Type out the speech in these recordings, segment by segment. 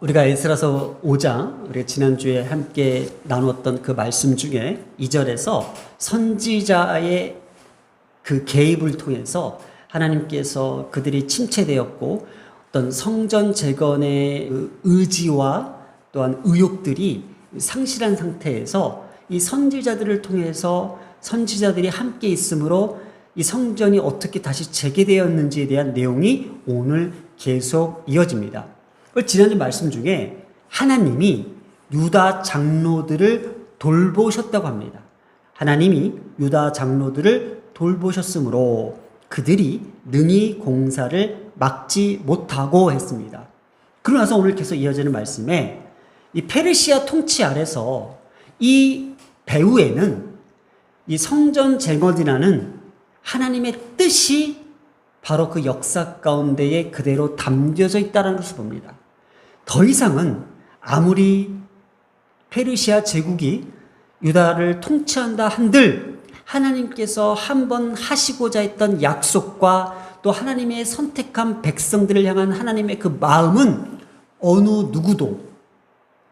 우리가 에스라서 5장, 우리가 지난주에 함께 나누었던 그 말씀 중에 2절에서 선지자의 그 개입을 통해서 하나님께서 그들이 침체되었고 어떤 성전 재건의 의지와 또한 의욕들이 상실한 상태에서 이 선지자들을 통해서 선지자들이 함께 있으므로 이 성전이 어떻게 다시 재개되었는지에 대한 내용이 오늘 계속 이어집니다. 지난주 말씀 중에 하나님이 유다 장로들을 돌보셨다고 합니다. 하나님이 유다 장로들을 돌보셨으므로 그들이 능히 공사를 막지 못하고 했습니다. 그러고 나서 오늘 계속 이어지는 말씀에 이 페르시아 통치 아래서 이 배후에는 이 성전 재건이라는 하나님의 뜻이 바로 그 역사 가운데에 그대로 담겨져 있다는 것을 봅니다. 더 이상은 아무리 페르시아 제국이 유다를 통치한다 한들 하나님께서 한번 하시고자 했던 약속과 또 하나님의 선택한 백성들을 향한 하나님의 그 마음은 어느 누구도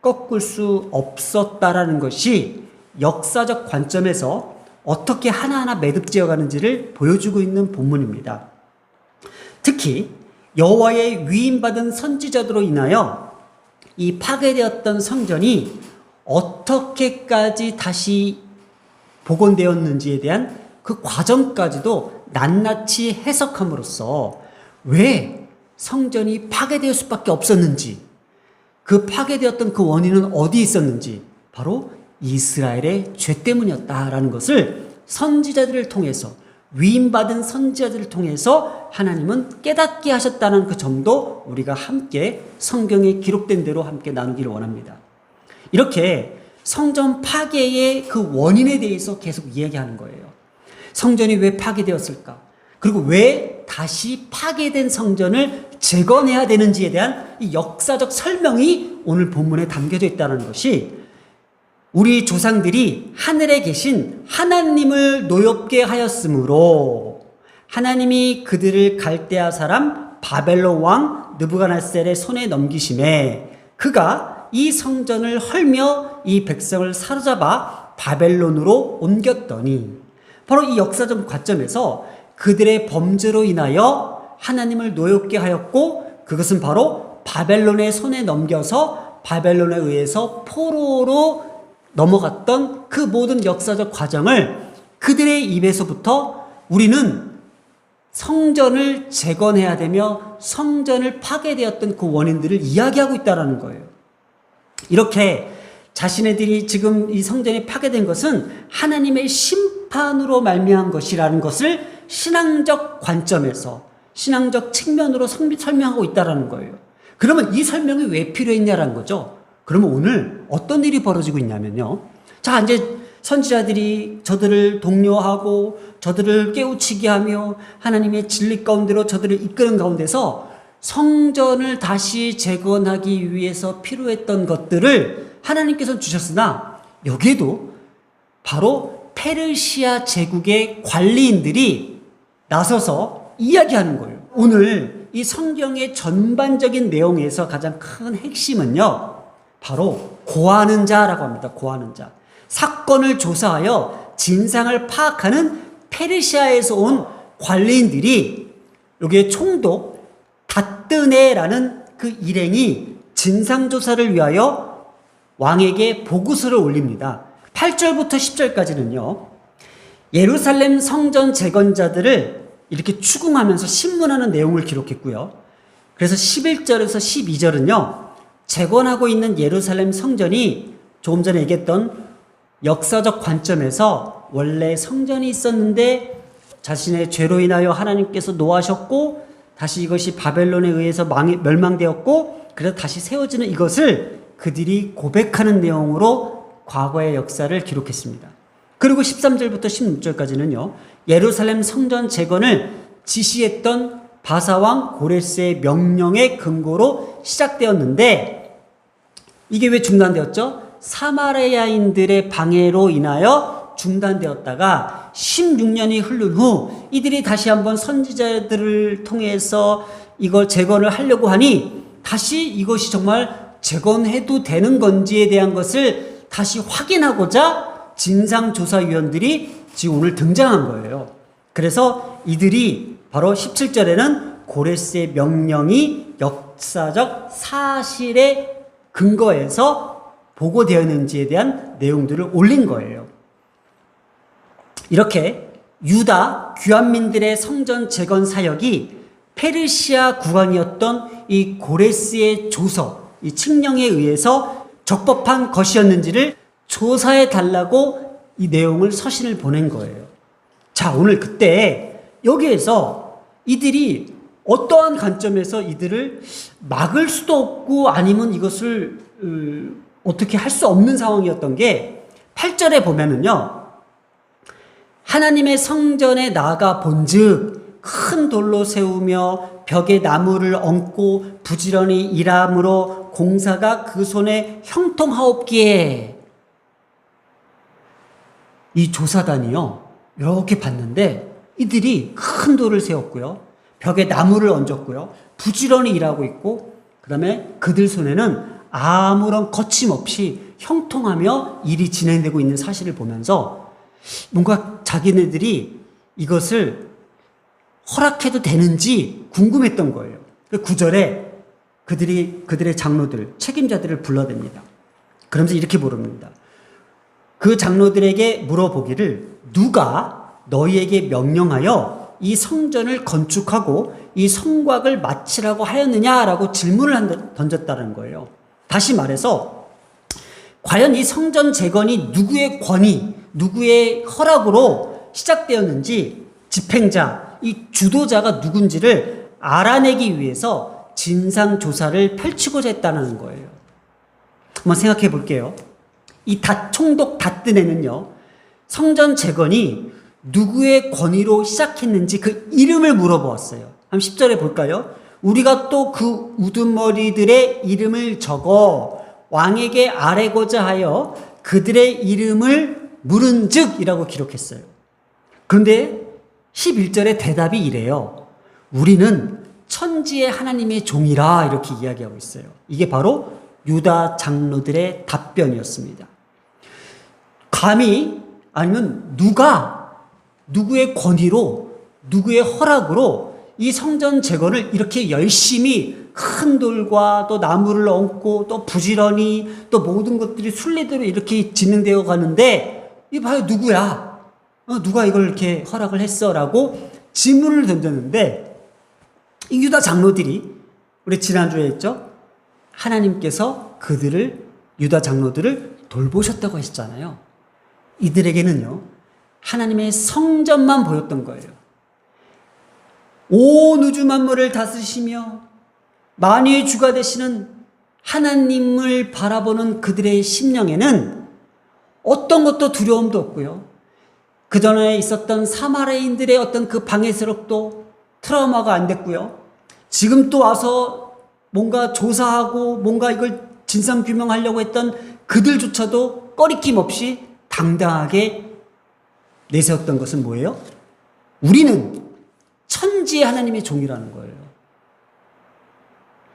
꺾을 수 없었다라는 것이 역사적 관점에서 어떻게 하나하나 매듭지어 가는지를 보여주고 있는 본문입니다. 특히 여호와의 위임받은 선지자들로 인하여 이 파괴되었던 성전이 어떻게까지 다시 복원되었는지에 대한 그 과정까지도 낱낱이 해석함으로써 왜 성전이 파괴될 수밖에 없었는지, 그 파괴되었던 그 원인은 어디에 있었는지 바로 이스라엘의 죄 때문이었다라는 것을 선지자들을 통해서, 위임받은 선지자들을 통해서 하나님은 깨닫게 하셨다는 그 점도 우리가 함께 성경에 기록된 대로 함께 나누기를 원합니다. 이렇게 성전 파괴의 그 원인에 대해서 계속 이야기하는 거예요. 성전이 왜 파괴되었을까? 그리고 왜 다시 파괴된 성전을 재건해야 되는지에 대한 이 역사적 설명이 오늘 본문에 담겨져 있다는 것이 우리 조상들이 하늘에 계신 하나님을 노엽게 하였으므로 하나님이 그들을 갈대아 사람 바벨론 왕 느부갓네살의 손에 넘기심에 그가 이 성전을 헐며 이 백성을 사로잡아 바벨론으로 옮겼더니, 바로 이 역사적 관점에서 그들의 범죄로 인하여 하나님을 노엽게 하였고 그것은 바로 바벨론의 손에 넘겨서 바벨론에 의해서 포로로 넘어갔던 그 모든 역사적 과정을 그들의 입에서부터 우리는 성전을 재건해야 되며 성전을 파괴되었던 그 원인들을 이야기하고 있다는 거예요. 이렇게 자신네들이 지금 이 성전이 파괴된 것은 하나님의 심판으로 말미암은 것이라는 것을 신앙적 관점에서, 신앙적 측면으로 설명하고 있다는 거예요. 그러면 이 설명이 왜 필요했냐라는 거죠. 그러면 오늘 어떤 일이 벌어지고 있냐면요. 자, 이제 선지자들이 저들을 독려하고 저들을 깨우치게 하며 하나님의 진리 가운데로 저들을 이끄는 가운데서 성전을 다시 재건하기 위해서 필요했던 것들을 하나님께서 주셨으나 여기에도 바로 페르시아 제국의 관리인들이 나서서 이야기하는 거예요. 오늘 이 성경의 전반적인 내용에서 가장 큰 핵심은요, 바로 고하는 자라고 합니다. 고하는 자. 사건을 조사하여 진상을 파악하는 페르시아에서 온 관리인들이 여기에 총독 다뜨네라는 그 일행이 진상조사를 위하여 왕에게 보고서를 올립니다. 8절부터 10절까지는요. 예루살렘 성전 재건자들을 이렇게 추궁하면서 신문하는 내용을 기록했고요. 그래서 11절에서 12절은요. 재건하고 있는 예루살렘 성전이 조금 전에 얘기했던 역사적 관점에서 원래 성전이 있었는데 자신의 죄로 인하여 하나님께서 노하셨고 다시 이것이 바벨론에 의해서 멸망되었고 그래서 다시 세워지는 이것을 그들이 고백하는 내용으로 과거의 역사를 기록했습니다. 그리고 13절부터 16절까지는요. 예루살렘 성전 재건을 지시했던 바사왕 고레스의 명령의 근거로 시작되었는데 이게 왜 중단되었죠? 사마리아인들의 방해로 인하여 중단되었다가 16년이 흐른 후 이들이 다시 한번 선지자들을 통해서 이걸 재건을 하려고 하니 다시 이것이 정말 재건해도 되는 건지에 대한 것을 다시 확인하고자 진상조사위원들이 지금 오늘 등장한 거예요. 그래서 이들이 바로 17절에는 고레스의 명령이 역사적 사실에 근거해서 보고되었는지에 대한 내용들을 올린 거예요. 이렇게 유다 귀환민들의 성전 재건 사역이 페르시아 국왕이었던 이 고레스의 조서, 이 칙령에 의해서 적법한 것이었는지를 조사해 달라고 이 내용을 서신을 보낸 거예요. 자, 오늘 그때 여기에서 이들이 어떠한 관점에서 이들을 막을 수도 없고 아니면 이것을 어떻게 할 수 없는 상황이었던 게 8절에 보면은요. 하나님의 성전에 나아가 본즉 큰 돌로 세우며 벽에 나무를 얹고 부지런히 일함으로 공사가 그 손에 형통하옵기에. 이 조사단이요 이렇게 봤는데 이들이 큰 돌을 세웠고요, 벽에 나무를 얹었고요, 부지런히 일하고 있고, 그 다음에 그들 손에는 아무런 거침없이 형통하며 일이 진행되고 있는 사실을 보면서 뭔가 자기네들이 이것을 허락해도 되는지 궁금했던 거예요. 그 9절에 그들의 장로들, 책임자들을 불러댑니다. 그러면서 이렇게 물어봅니다. 그 장로들에게 물어보기를 누가 너희에게 명령하여 이 성전을 건축하고 이 성곽을 마치라고 하였느냐라고 질문을 던졌다는 거예요. 다시 말해서 과연 이 성전 재건이 누구의 권위, 누구의 허락으로 시작되었는지 집행자, 이 주도자가 누군지를 알아내기 위해서 진상조사를 펼치고자 했다는 거예요. 한번 생각해 볼게요. 이 총독 다뜨네는요, 성전 재건이 누구의 권위로 시작했는지 그 이름을 물어보았어요. 한번 10절에 볼까요? 우리가 또 그 우두머리들의 이름을 적어 왕에게 아뢰고자 하여 그들의 이름을 물은즉 이라고 기록했어요. 그런데 11절에 대답이 이래요. 우리는 천지의 하나님의 종이라 이렇게 이야기하고 있어요. 이게 바로 유다 장로들의 답변이었습니다. 감히 아니면 누구의 권위로, 누구의 허락으로 이 성전 재건을 이렇게 열심히 큰 돌과 또 나무를 얹고 또 부지런히 또 모든 것들이 순리대로 이렇게 진행되어 가는데 이 봐요, 누구야? 누가 이걸 이렇게 허락을 했어? 라고 질문을 던졌는데 이 유다 장로들이 우리 지난주에 했죠? 하나님께서 유다 장로들을 돌보셨다고 하셨잖아요. 이들에게는요, 하나님의 성전만 보였던 거예요. 온 우주 만물을 다스리시며 만유의 주가 되시는 하나님을 바라보는 그들의 심령에는 어떤 것도 두려움도 없고요, 그 전에 있었던 사마리아인들의 어떤 그 방해스럽도 트라우마가 안 됐고요, 지금 또 와서 뭔가 조사하고 뭔가 이걸 진상규명하려고 했던 그들조차도 꺼리낌 없이 당당하게 내세웠던 것은 뭐예요? 우리는 천지의 하나님의 종이라는 거예요.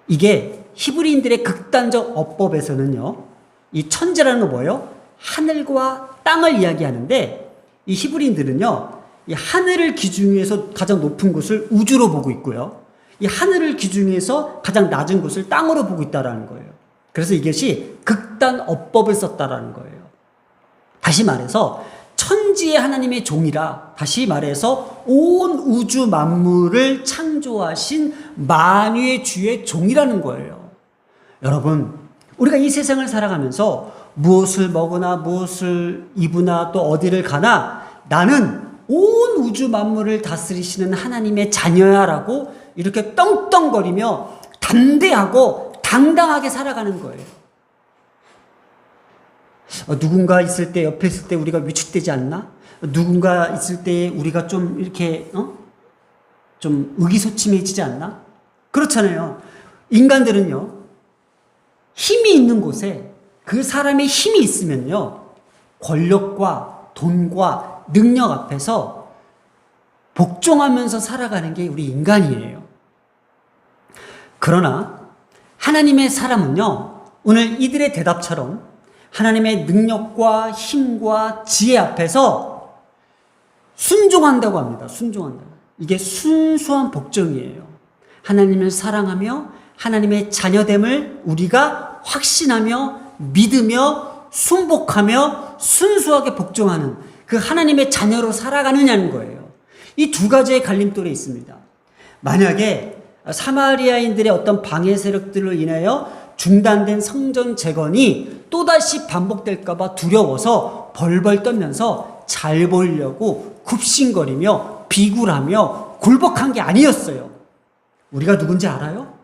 이게 히브리인들의 극단적 어법에서는요, 이 천지라는 건 뭐예요? 하늘과 땅을 이야기하는데 이 히브리인들은요, 이 하늘을 기준해서 가장 높은 곳을 우주로 보고 있고요, 이 하늘을 기준해서 가장 낮은 곳을 땅으로 보고 있다라는 거예요. 그래서 이것이 극단 어법을 썼다라는 거예요. 다시 말해서 천지의 하나님의 종이라, 다시 말해서 온 우주 만물을 창조하신 만유의 주의 종이라는 거예요. 여러분, 우리가 이 세상을 살아가면서 무엇을 먹으나 무엇을 입으나 또 어디를 가나 나는 온 우주 만물을 다스리시는 하나님의 자녀야라고 이렇게 떵떵거리며 담대하고 당당하게 살아가는 거예요. 누군가 있을 때, 옆에 있을 때 우리가 위축되지 않나? 누군가 있을 때 우리가 좀 이렇게 좀 의기소침해지지 않나? 그렇잖아요. 인간들은요, 힘이 있는 곳에 그 사람의 힘이 있으면요, 권력과 돈과 능력 앞에서 복종하면서 살아가는 게 우리 인간이에요. 그러나 하나님의 사람은요, 오늘 이들의 대답처럼 하나님의 능력과 힘과 지혜 앞에서 순종한다고 합니다. 순종한다. 이게 순수한 복종이에요. 하나님을 사랑하며 하나님의 자녀됨을 우리가 확신하며 믿으며 순복하며 순수하게 복종하는 그 하나님의 자녀로 살아가느냐는 거예요. 이 두 가지의 갈림돌이 있습니다. 만약에 사마리아인들의 어떤 방해 세력들로 인하여 중단된 성전 재건이 또다시 반복될까봐 두려워서 벌벌 떨면서 잘 보이려고 굽신거리며 비굴하며 굴복한 게 아니었어요. 우리가 누군지 알아요?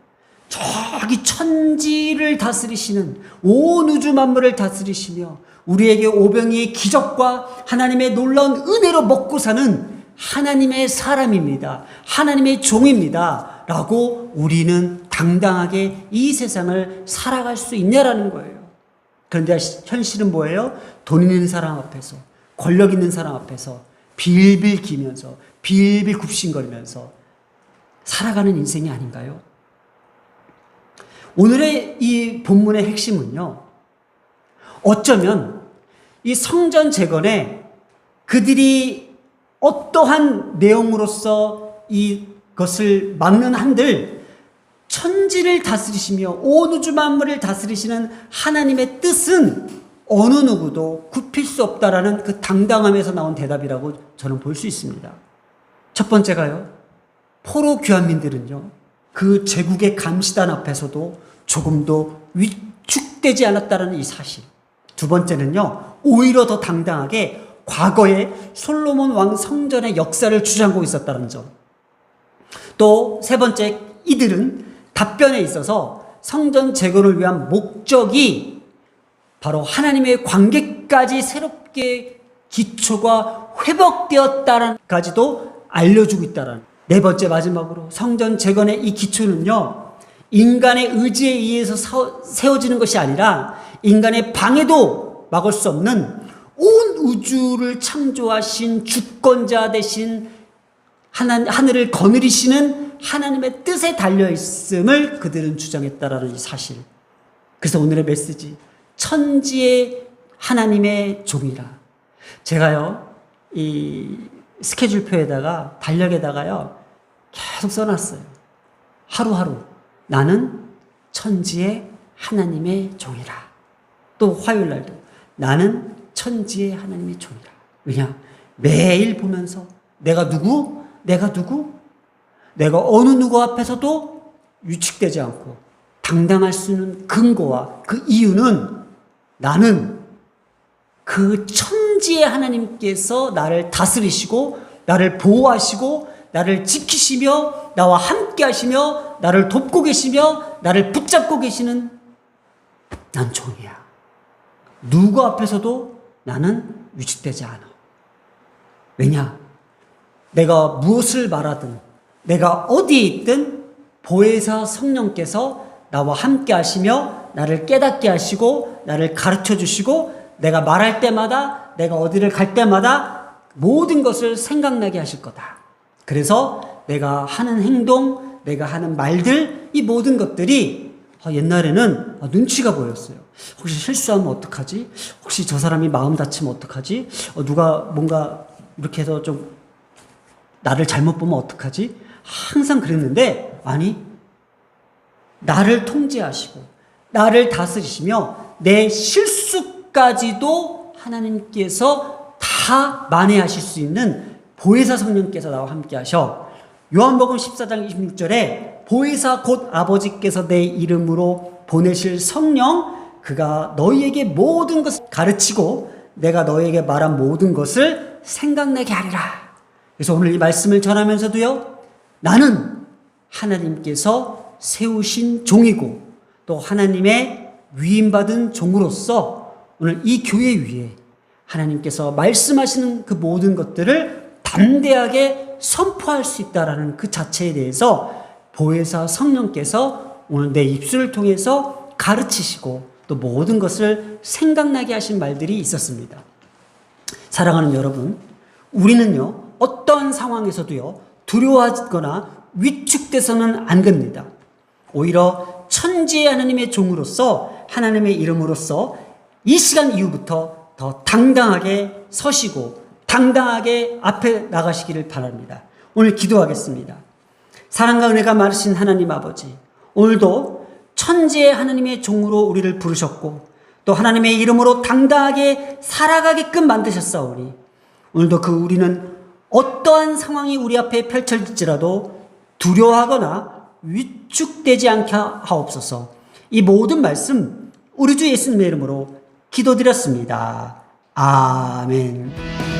저기 천지를 다스리시는 온 우주 만물을 다스리시며 우리에게 오병이의 기적과 하나님의 놀라운 은혜로 먹고 사는 하나님의 사람입니다. 하나님의 종입니다. 라고 우리는 당당하게 이 세상을 살아갈 수 있냐라는 거예요. 그런데 현실은 뭐예요? 돈 있는 사람 앞에서, 권력 있는 사람 앞에서 빌빌 기면서 빌빌 굽신거리면서 살아가는 인생이 아닌가요? 오늘의 이 본문의 핵심은요, 어쩌면 이 성전 재건에 그들이 어떠한 내용으로서 이것을 막는 한들 천지를 다스리시며 온 우주 만물을 다스리시는 하나님의 뜻은 어느 누구도 굽힐 수 없다라는 그 당당함에서 나온 대답이라고 저는 볼 수 있습니다. 첫 번째가요, 포로 귀환민들은요, 그 제국의 감시단 앞에서도 조금도 위축되지 않았다는 이 사실. 두 번째는요, 오히려 더 당당하게 과거에 솔로몬 왕 성전의 역사를 주장하고 있었다는 점. 또 세 번째, 이들은 답변에 있어서 성전 재건을 위한 목적이 바로 하나님의 관계까지 새롭게 기초가 회복되었다는까지도 알려주고 있다는. 네 번째, 마지막으로 성전 재건의 이 기초는요, 인간의 의지에 의해서 세워지는 것이 아니라 인간의 방해도 막을 수 없는 온 우주를 창조하신 주권자 되신 하늘을 거느리시는 하나님의 뜻에 달려있음을 그들은 주장했다라는 이 사실. 그래서 오늘의 메시지, 천지의 하나님의 종이라. 제가요, 이 스케줄표에다가, 달력에다가요, 계속 써놨어요. 하루하루. 나는 천지의 하나님의 종이라. 또 화요일 날도 나는 천지의 하나님의 종이라. 왜냐? 매일 보면서 내가 누구? 내가 누구? 내가 어느 누구 앞에서도 위축되지 않고 당당할 수 있는 근거와 그 이유는 나는 그 천지의 하나님께서 나를 다스리시고 나를 보호하시고 나를 지키시며 나와 함께 하시며 나를 돕고 계시며 나를 붙잡고 계시는 난 종이야. 누구 앞에서도 나는 위축되지 않아. 왜냐? 내가 무엇을 말하든 내가 어디에 있든 보혜사 성령께서 나와 함께 하시며 나를 깨닫게 하시고 나를 가르쳐 주시고 내가 말할 때마다 내가 어디를 갈 때마다 모든 것을 생각나게 하실 거다. 그래서 내가 하는 행동, 내가 하는 말들, 이 모든 것들이 옛날에는 눈치가 보였어요. 혹시 실수하면 어떡하지? 혹시 저 사람이 마음 다치면 어떡하지? 누가 뭔가 이렇게 해서 좀 나를 잘못 보면 어떡하지? 항상 그랬는데, 아니, 나를 통제하시고 나를 다스리시며 내 실수까지도 하나님께서 다 만회하실 수 있는 보혜사 성령께서 나와 함께 하셔. 요한복음 14장 26절에 보혜사 곧 아버지께서 내 이름으로 보내실 성령, 그가 너희에게 모든 것을 가르치고 내가 너희에게 말한 모든 것을 생각나게 하리라. 그래서 오늘 이 말씀을 전하면서도요, 나는 하나님께서 세우신 종이고 또 하나님의 위임받은 종으로서 오늘 이 교회 위에 하나님께서 말씀하시는 그 모든 것들을 담대하게 선포할 수 있다라는 그 자체에 대해서 보혜사 성령께서 오늘 내 입술을 통해서 가르치시고 또 모든 것을 생각나게 하신 말들이 있었습니다. 사랑하는 여러분, 우리는요, 어떤 상황에서도요, 두려워하거나 위축돼서는 안 됩니다. 오히려 천지의 하나님의 종으로서 하나님의 이름으로써 이 시간 이후부터 더 당당하게 서시고 당당하게 앞에 나가시기를 바랍니다. 오늘 기도하겠습니다. 사랑과 은혜가 많으신 하나님 아버지, 오늘도 천지의 하나님의 종으로 우리를 부르셨고 또 하나님의 이름으로 당당하게 살아가게끔 만드셨사오니 오늘도 그 우리는 어떠한 상황이 우리 앞에 펼쳐질지라도 두려워하거나 위축되지 않게 하옵소서. 이 모든 말씀 우리 주 예수님의 이름으로 기도드렸습니다. 아멘.